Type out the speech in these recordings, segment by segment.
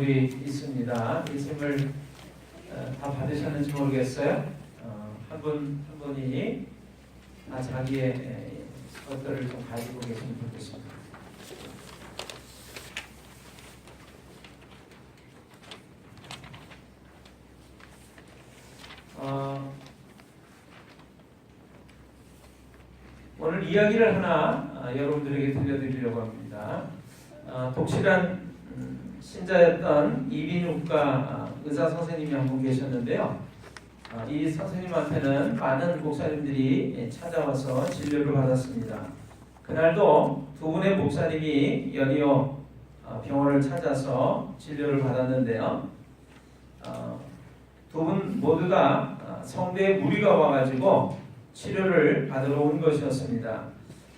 인셈들이 있습니다. 인셈을 다 받으셨는지 모르겠어요. 한 분이 다 자기의 것들을 좀 가지고 계시면 좋겠습니다. 오늘 이야기를 하나 여러분들에게 들려드리려고 합니다. 독실한 신자였던 이비인후과 의사 선생님이 한 분 계셨는데요. 이 선생님한테는 많은 목사님들이 찾아와서 진료를 받았습니다. 그날도 두 분의 목사님이 연이어 병원을 찾아서 진료를 받았는데요. 두 분 모두 다 성대에 무리가 와가지고 치료를 받으러 온 것이었습니다.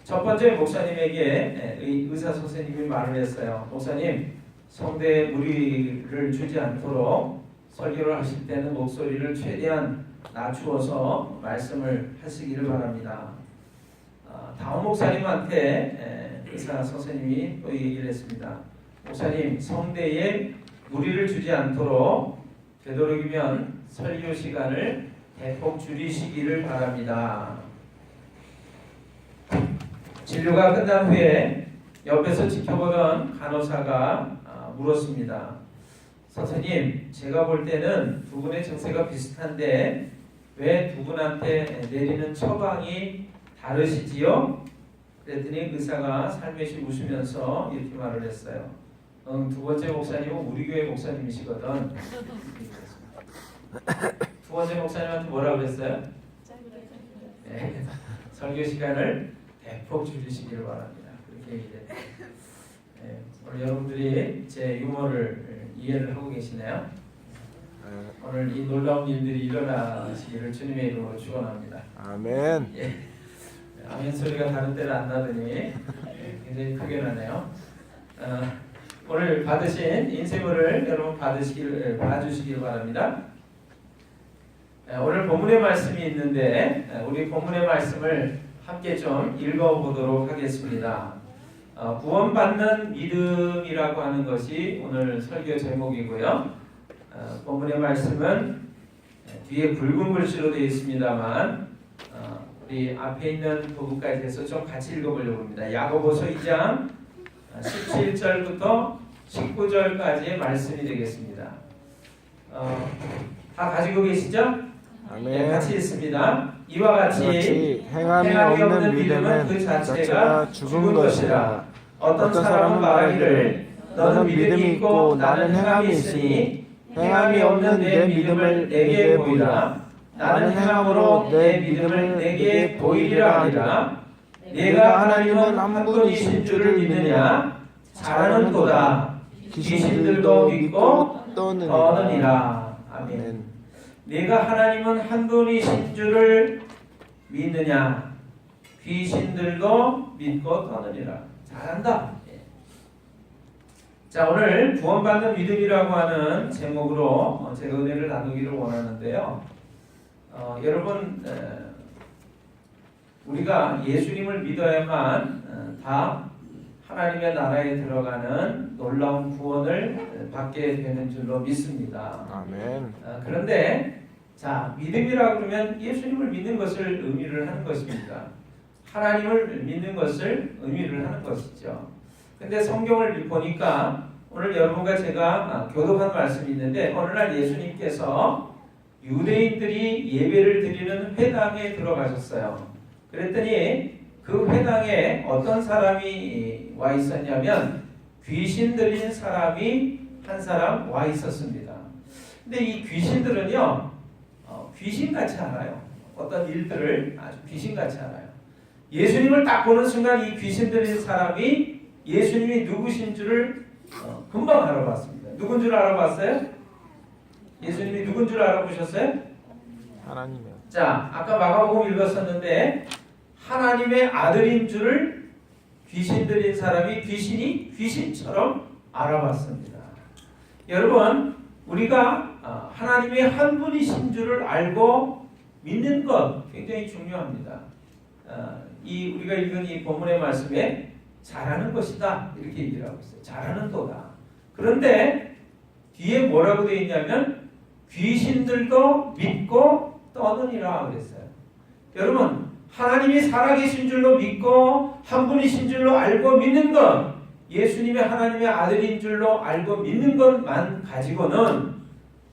첫 번째 목사님에게 의사 선생님이 말을 했어요. 목사님, 성대에 무리를 주지 않도록 설교를 하실 때는 목소리를 최대한 낮추어서 말씀을 하시기를 바랍니다. 다음 목사님한테 의사 선생님이 또 얘기를 했습니다. 목사님, 성대에 무리를 주지 않도록 되도록이면 설교 시간을 대폭 줄이시기를 바랍니다. 진료가 끝난 후에 옆에서 지켜보던 간호사가 물었습니다. 선생님, 제가 볼 때는 두 분의 증세가 비슷한데 왜 두 분한테 내리는 처방이 다르시지요? 그랬더니 의사가 살며시 웃으면서 이렇게 말을 했어요. 두 번째 목사님은 우리 교회 목사님이시거든. 두 번째 목사님한테 뭐라고 그랬어요? 네, 설교 시간을 대폭 줄이시기를 바랍니다. 그렇게 얘기했어요. 네, 오늘 여러분들이 제 유머를 이해를 하고 계시나요? 오늘 이 놀라운 일들이 일어나시기를 주님의 이름으로 축원합니다. 아멘. 예, 아멘 소리가 다른 때는 안 나더니 굉장히 크게 나네요. 오늘 받으신 인쇄물을 여러분 봐주시길 바랍니다. 오늘 본문의 말씀이 있는데 우리 본문의 말씀을 함께 좀 읽어보도록 하겠습니다. 구원받는 믿음이라고 하는 것이 오늘 설교 제목이고요. 본문의 말씀은 뒤에 붉은 글씨로 되어 있습니다만 우리 앞에 있는 부분까지 해서 좀 같이 읽어보려고 합니다. 야고보서 2장 17절부터 19절까지의 말씀이 되겠습니다. 다 가지고 계시죠? 아멘. 네, 같이 읽습니다. 이와 같이 행함이 없는 믿음은 그 자체가 죽은 것이라. 어떤 사람은 말하기를 너는 믿음이 있고 나는 행함이 있으니 행함이 없는 내 믿음을 내게 보이라. 나는 행함으로 내 믿음을 내게 보이리라 하리라. 내가 하나님은 한 분이신 줄을 믿느냐? 잘하는도다. 귀신들도 믿고 떠느니라. 아멘. 내가 하나님은 한 분이신 줄을 믿느냐? 귀신들도 믿고 떠느니라. 잘한다. 자, 오늘 구원받는 믿음이라고 하는 제목으로 제가 은혜를 나누기를 원하는데요. 여러분, 우리가 예수님을 믿어야만 다 하나님의 나라에 들어가는 놀라운 구원을 받게 되는 줄로 믿습니다. 아멘. 그런데 자, 믿음이라고 그러면 예수님을 믿는 것을 의미를 하는 것입니다. 하나님을 믿는 것을 의미를 하는 것이죠. 근데 성경을 보니까 오늘 여러분과 제가 교독한 말씀이 있는데 어느 날 예수님께서 유대인들이 예배를 드리는 회당에 들어가셨어요. 그랬더니 그 회당에 어떤 사람이 와 있었냐면 귀신 들린 사람이 한 사람 와 있었습니다. 근데 이 귀신들은요, 귀신같이 알아요. 어떤 일들을 아주 귀신같이 알아요. 예수님을 딱 보는 순간 이 귀신 들린 사람이 예수님이 누구신 줄을 금방 알아봤습니다. 누군 줄 알아봤어요? 예수님이 누군 줄 알아보셨어요? 하나님이요. 자, 아까 마가복음 읽었었는데 하나님의 아들인 줄을 귀신 들린 사람이 귀신이 귀신처럼 알아봤습니다. 여러분, 우리가 하나님의 한 분이신 줄을 알고 믿는 것 굉장히 중요합니다. 이 우리가 읽은 이 본문의 말씀에 잘하는 것이다 이렇게 얘기를 하고 있어요. 잘하는 도다. 그런데 뒤에 뭐라고 되어 있냐면 귀신들도 믿고 떠느니라 그랬어요. 여러분, 하나님이 살아계신 줄로 믿고 한 분이신 줄로 알고 믿는 것, 예수님의 하나님의 아들인 줄로 알고 믿는 것만 가지고는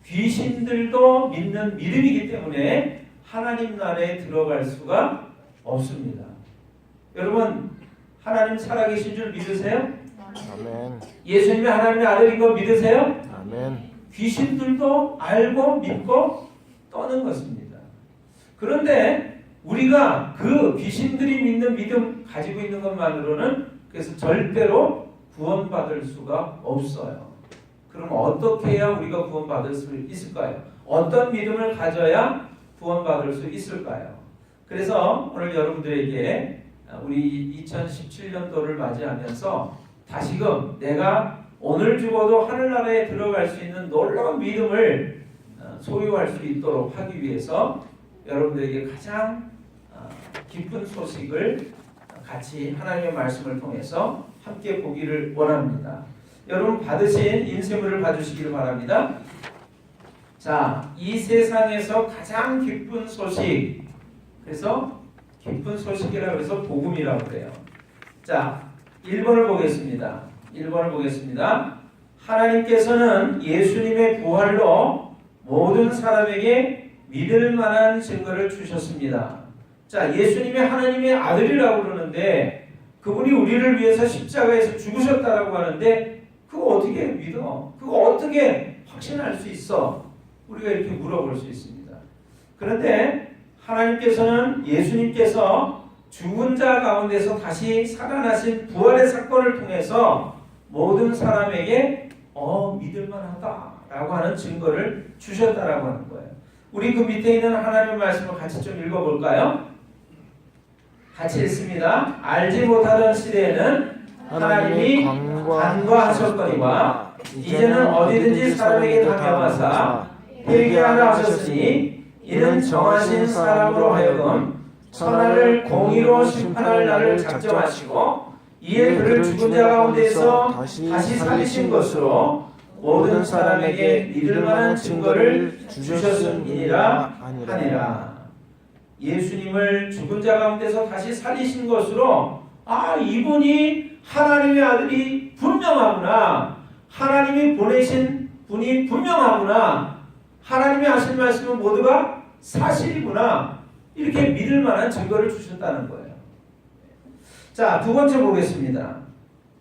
귀신들도 믿는 믿음이기 때문에 하나님 나라에 들어갈 수가 없습니다. 여러분, 하나님 살아계신 줄 믿으세요? 아멘. 예수님이 하나님의 아들인 거 믿으세요? 아멘. 귀신들도 알고 믿고 떠는 것입니다. 그런데 우리가 그 귀신들이 믿는 믿음 가지고 있는 것만으로는 그래서 절대로 구원받을 수가 없어요. 그럼 어떻게 해야 우리가 구원받을 수 있을까요? 어떤 믿음을 가져야 구원받을 수 있을까요? 그래서 오늘 여러분들에게 우리 2017년도를 맞이하면서 다시금 내가 오늘 죽어도 하늘나라에 들어갈 수 있는 놀라운 믿음을 소유할 수 있도록 하기 위해서 여러분들에게 가장 기쁜 소식을 같이 하나님의 말씀을 통해서 함께 보기를 원합니다. 여러분 받으신 인쇄물을 봐주시기를 바랍니다. 자, 이 세상에서 가장 기쁜 소식, 그래서 기쁜 소식이라고 해서 복음이라고 그래요. 자, 1번을 보겠습니다. 1번을 보겠습니다. 하나님께서는 예수님의 부활로 모든 사람에게 믿을 만한 증거를 주셨습니다. 자, 예수님이 하나님의 아들이라고 그러는데 그분이 우리를 위해서 십자가에서 죽으셨다라고 하는데 그거 어떻게 믿어? 그거 어떻게 확신할 수 있어? 우리가 이렇게 물어볼 수 있습니다. 그런데 하나님께서는 예수님께서 죽은 자 가운데서 다시 살아나신 부활의 사건을 통해서 모든 사람에게 믿을 만하다라고 하는 증거를 주셨다라고 하는 거예요. 우리 그 밑에 있는 하나님의 말씀을 같이 좀 읽어볼까요? 같이 읽습니다. 알지 못하던 시대에는 하나님이 간과하셨거니와 이제는 어디든지 사람에게 다 명하사 회개하라 하셨으니 이는 정하신 사람으로 하여금 천하를 공의로 심판할 날을 작정하시고 이에 그를 죽은 자 가운데서 다시 살리신 것으로 모든 사람에게 믿을 만한 증거를 주셨음이니라 하니라. 예수님을 죽은 자 가운데서 다시 살리신 것으로 이분이 하나님의 아들이 분명하구나, 하나님이 보내신 분이 분명하구나, 하나님이 하신 말씀은 모두가 사실이구나, 이렇게 믿을 만한 증거를 주셨다는 거예요. 자, 두 번째 보겠습니다.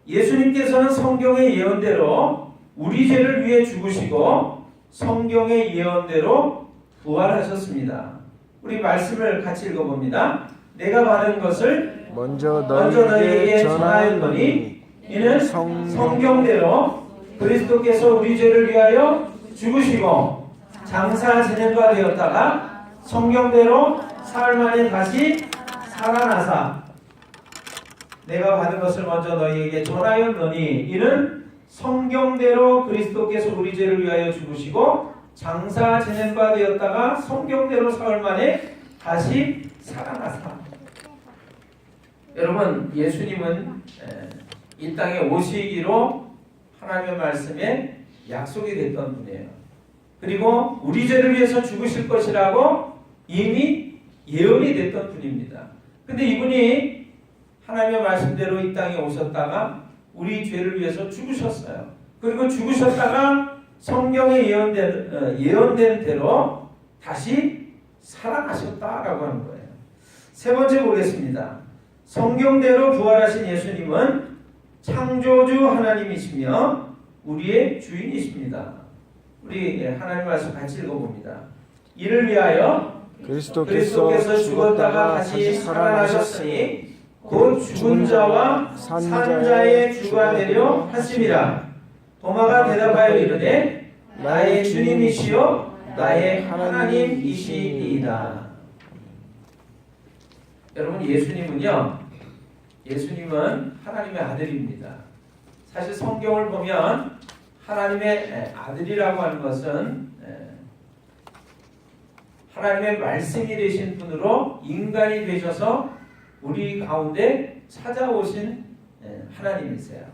예수님께서는 성경의 예언대로 우리 죄를 위해 죽으시고 성경의 예언대로 부활하셨습니다. 우리 말씀을 같이 읽어봅니다. 내가 받은 것을 먼저 너희에게 전하였노니 이는 성경대로 그리스도께서 우리 죄를 위하여 죽으시고 장사 지낸 바 되었다가 성경대로 사흘 만에 다시 살아나사 내가 받은 것을 먼저 너희에게 전하였노니 이는 성경대로 그리스도께서 우리 죄를 위하여 죽으시고 장사 지낸 바 되었다가 성경대로 사흘 만에 다시 살아나사. 여러분, 예수님은 이 땅에 오시기로 하나님의 말씀에 약속이 됐던 분이에요. 그리고 우리 죄를 위해서 죽으실 것이라고 이미 예언이 됐던 분입니다. 근데 이분이 하나님의 말씀대로 이 땅에 오셨다가 우리 죄를 위해서 죽으셨어요. 그리고 죽으셨다가 성경에 예언된 대로 다시 살아나셨다라고 하는 거예요. 세 번째 보겠습니다. 성경대로 부활하신 예수님은 창조주 하나님이시며 우리의 주인이십니다. 우리 하나님 말씀 같이 읽어봅니다. 이를 위하여 그리스도께서 죽었다가 다시 살아나셨으니 곧 죽은 자와 산자의 주가 되려 하심이라. 도마가 대답하여 이르되 나의 주님이시요 나의 하나님이시이다. 여러분, 예수님은 하나님의 아들입니다. 사실 성경을 보면 하나님의 아들이라고 하는 것은 하나님의 말씀이 되신 분으로 인간이 되셔서 우리 가운데 찾아오신 하나님이세요.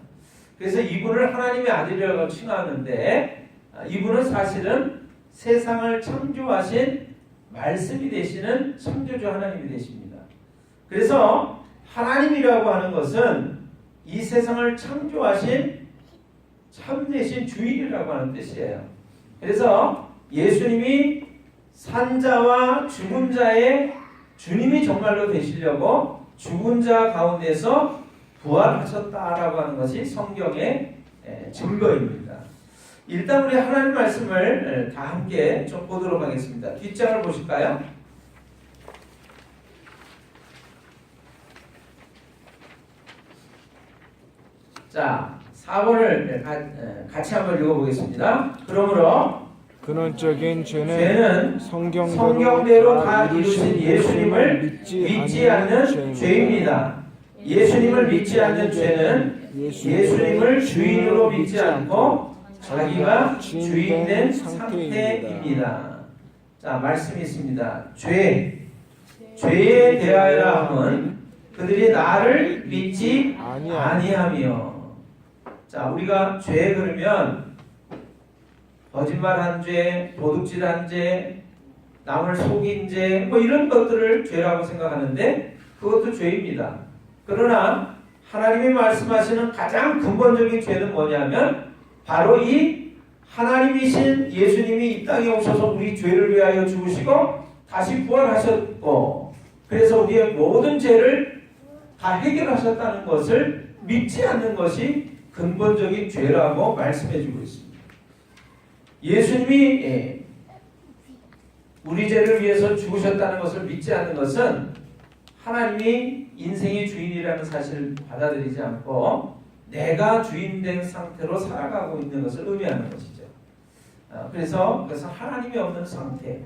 그래서 이분을 하나님의 아들이라고 칭하는데 이분은 사실은 세상을 창조하신 말씀이 되시는 창조주 하나님이 되십니다. 그래서 하나님이라고 하는 것은 이 세상을 창조하신 참되신 주인이라고 하는 뜻이에요. 그래서 예수님이 산자와 죽은 자의 주님이 정말로 되시려고 죽은 자 가운데서 부활하셨다라고 하는 것이 성경의 증거입니다. 일단 우리 하나님 말씀을 다 함께 좀 보도록 하겠습니다. 뒷장을 보실까요? 자, 4번을 같이 한번 읽어보겠습니다. 그러므로 근원적인 죄는 성경대로 성경대로 다 이루신 예수님을 믿지 않는 죄입니다. 예수님을 믿지 않는 죄는 예수님을 주인으로 믿지 않고 자기가 주인된 상태입니다. 자, 말씀이 있습니다. 죄에 대하여 함은 그들이 나를 믿지 아니하며. 자, 우리가 죄 그러면 거짓말한 죄, 도둑질한 죄, 남을 속인 죄, 뭐 이런 것들을 죄라고 생각하는데 그것도 죄입니다. 그러나 하나님이 말씀하시는 가장 근본적인 죄는 뭐냐면 바로 이 하나님이신 예수님이 이 땅에 오셔서 우리 죄를 위하여 죽으시고 다시 부활하셨고 그래서 우리의 모든 죄를 다 해결하셨다는 것을 믿지 않는 것이 근본적인 죄라고 말씀해주고 있습니다. 예수님이 우리 죄를 위해서 죽으셨다는 것을 믿지 않는 것은 하나님이 인생의 주인이라는 사실을 받아들이지 않고 내가 주인된 상태로 살아가고 있는 것을 의미하는 것이죠. 그래서 하나님이 없는 상태,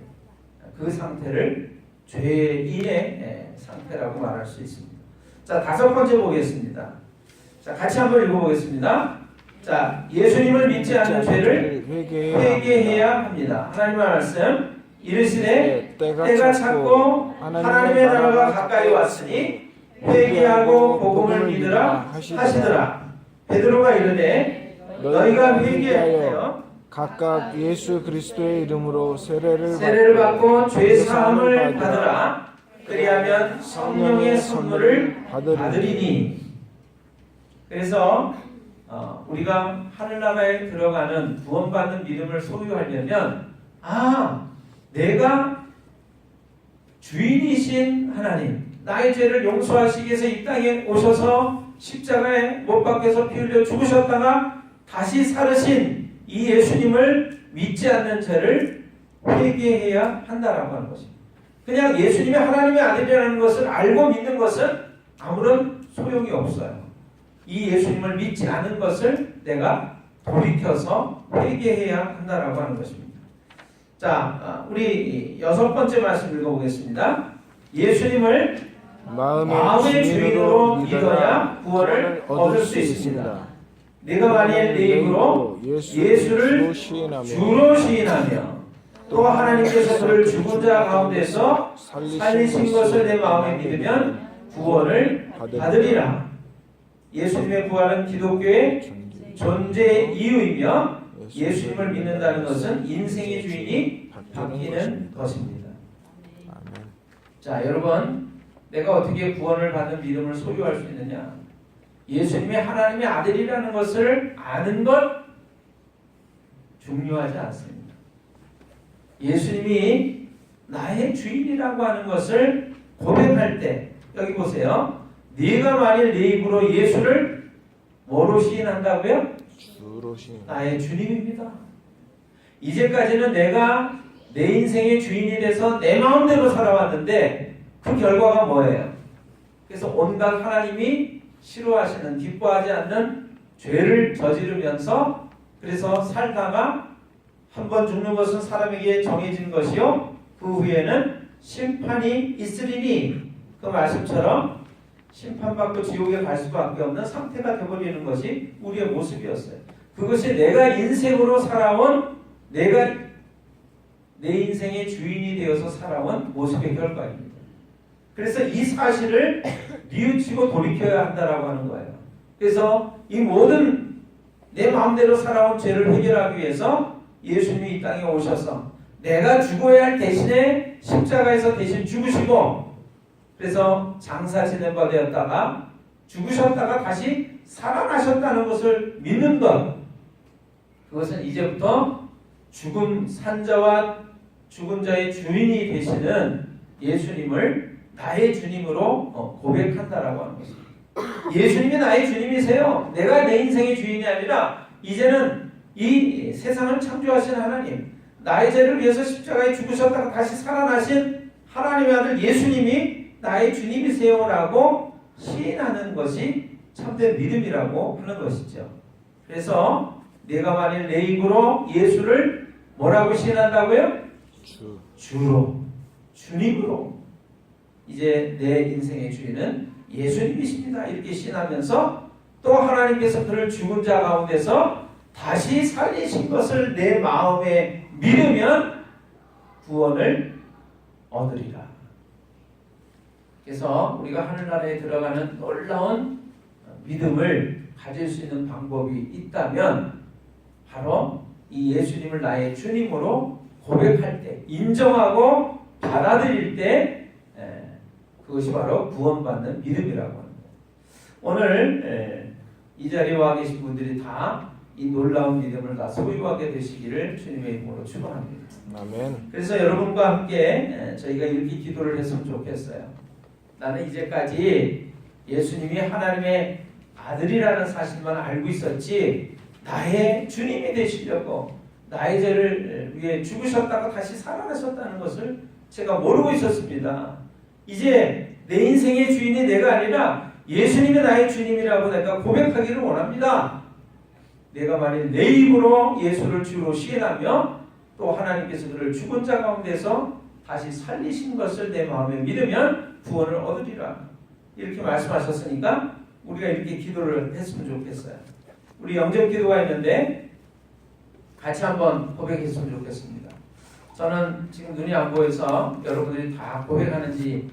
그 상태를 죄인의 상태라고 말할 수 있습니다. 자, 5번째 보겠습니다. 자, 같이 한번 읽어보겠습니다. 자, 예수님을 믿지 않는 죄를 회개해야 합니다. 하나님의 말씀 이르시되 때가 찼고 하나님의 나라가 가까이 왔으니 회개하고 복음을 믿으라 하시더라. 베드로가 이르되 너희가 회개하여 각각 예수 그리스도의 이름으로 세례를 받고 죄 사함을 받으라. 그리하면 성령의 선물을 받으리니. 그래서 우리가 하늘나라에 들어가는 구원받는 믿음을 소유하려면 내가 주인이신 하나님, 나의 죄를 용서하시기 위해서 이 땅에 오셔서 십자가에 못 박혀서 피 흘려 죽으셨다가 다시 살으신 이 예수님을 믿지 않는 죄를 회개해야 한다라고 하는 것입니다. 그냥 예수님이 하나님의 아들이라는 것을 알고 믿는 것은 아무런 소용이 없어요. 이 예수님을 믿지 않은 것을 내가 돌이켜서 회개해야 한다라고 하는 것입니다. 자, 우리 6번째 말씀 읽어보겠습니다. 예수님을 마음의 주인으로 믿어야 구원을 얻을 수 있습니다. 네가 만일 내 입으로 예수를 주로 시인하며 또 하나님께서 그를 죽은 자 가운데서 살리신 것을 내 마음에 믿으면 구원을 받으리라. 예수님의 부활은 기독교의 존재 이유이며 예수님을 믿는다는 것은 인생의 주인이 바뀌는 것입니다. 자, 여러분, 내가 어떻게 구원을 받는 믿음을 소유할 수 있느냐? 예수님이 하나님의 아들이라는 것을 아는 것 중요하지 않습니다. 예수님이 나의 주인이라고 하는 것을 고백할 때, 여기 보세요. 네가 만일 내 입으로 예수를 뭐로 시인한다고요? 나의 주님입니다. 이제까지는 내가 내 인생의 주인이 돼서 내 마음대로 살아왔는데 그 결과가 뭐예요? 그래서 온갖 하나님이 싫어하시는, 기뻐하지 않는 죄를 저지르면서 그래서 살다가 한 번 죽는 것은 사람에게 정해진 것이요 그 후에는 심판이 있으리니, 그 말씀처럼 심판받고 지옥에 갈 수밖에 없는 상태가 되어버리는 것이 우리의 모습이었어요. 그것이 내가 인생으로 살아온, 내가 내 인생의 주인이 되어서 살아온 모습의 결과입니다. 그래서 이 사실을 뉘우치고 돌이켜야 한다라고 하는 거예요. 그래서 이 모든 내 마음대로 살아온 죄를 해결하기 위해서 예수님이 이 땅에 오셔서 내가 죽어야 할 대신에 십자가에서 대신 죽으시고 그래서 장사 지낸 바 되었다가 죽으셨다가 다시 살아나셨다는 것을 믿는 것, 그것은 이제부터 죽은 산자와 죽은 자의 주인이 되시는 예수님을 나의 주님으로 고백한다라고 하는 것입니다. 예수님이 나의 주님이세요. 내가 내 인생의 주인이 아니라 이제는 이 세상을 창조하신 하나님, 나의 죄를 위해서 십자가에 죽으셨다가 다시 살아나신 하나님의 아들 예수님이 나의 주님이세요라고 시인하는 것이 참된 믿음이라고 하는 것이죠. 그래서 내가 만일 내 입으로 예수를 뭐라고 시인한다고요? 주로, 주님으로. 이제 내 인생의 주인은 예수님이십니다. 이렇게 시인하면서 또 하나님께서 그를 죽은 자 가운데서 다시 살리신 것을 내 마음에 믿으면 구원을 얻으리라. 그래서 우리가 하늘나라에 들어가는 놀라운 믿음을 가질 수 있는 방법이 있다면 바로 이 예수님을 나의 주님으로 고백할 때, 인정하고 받아들일 때 그것이 바로 구원받는 믿음이라고 합니다. 오늘 이 자리에 와 계신 분들이 다 이 놀라운 믿음을 다 소유하게 되시기를 주님의 이름으로 축원합니다. 아멘. 그래서 여러분과 함께 저희가 이렇게 기도를 했으면 좋겠어요. 나는 이제까지 예수님이 하나님의 아들이라는 사실만 알고 있었지 나의 주님이 되시려고 나의 죄를 위해 죽으셨다가 다시 살아나셨다는 것을 제가 모르고 있었습니다. 이제 내 인생의 주인이 내가 아니라 예수님이 나의 주님이라고 내가 고백하기를 원합니다. 내가 만일 내 입으로 예수를 주로 시인하며 또 하나님께서 그를 죽은 자 가운데서 다시 살리신 것을 내 마음에 믿으면 구원을 얻으리라. 이렇게 말씀하셨으니까 우리가 이렇게 기도를 했으면 좋겠어요. 우리 영접 기도가 있는데 같이 한번 고백했으면 좋겠습니다. 저는 지금 눈이 안 보여서 여러분들이 다 고백하는지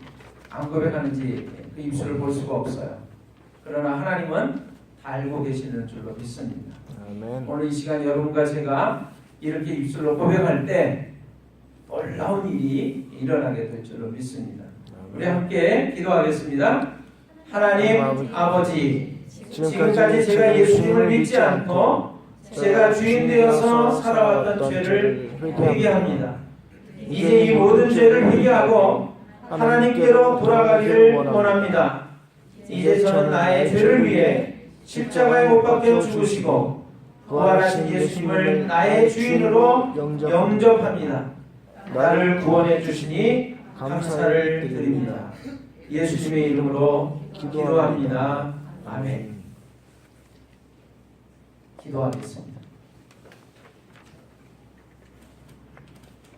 안 고백하는지 그 입술을 볼 수가 없어요. 그러나 하나님은 다 알고 계시는 줄로 믿습니다. 아멘. 오늘 이 시간 여러분과 제가 이렇게 입술로 고백할 때 놀라운 일이 일어나게 될 줄로 믿습니다. 우리 함께 기도하겠습니다. 하나님 아버지, 지금까지 제가 예수님을 믿지 않고 제가 주인 되어서 살아왔던 죄를 회개합니다. 이제 이 모든 죄를 회개하고 하나님께로 돌아가기를 원합니다. 이제 저는 나의 죄를 위해 십자가에 못 박혀 죽으시고 부활하신 예수님을 나의 주인으로 영접합니다. 나를 구원해 주시니 감사를 드립니다. 예수님의 이름으로 기도합니다. 아멘. 기도하겠습니다.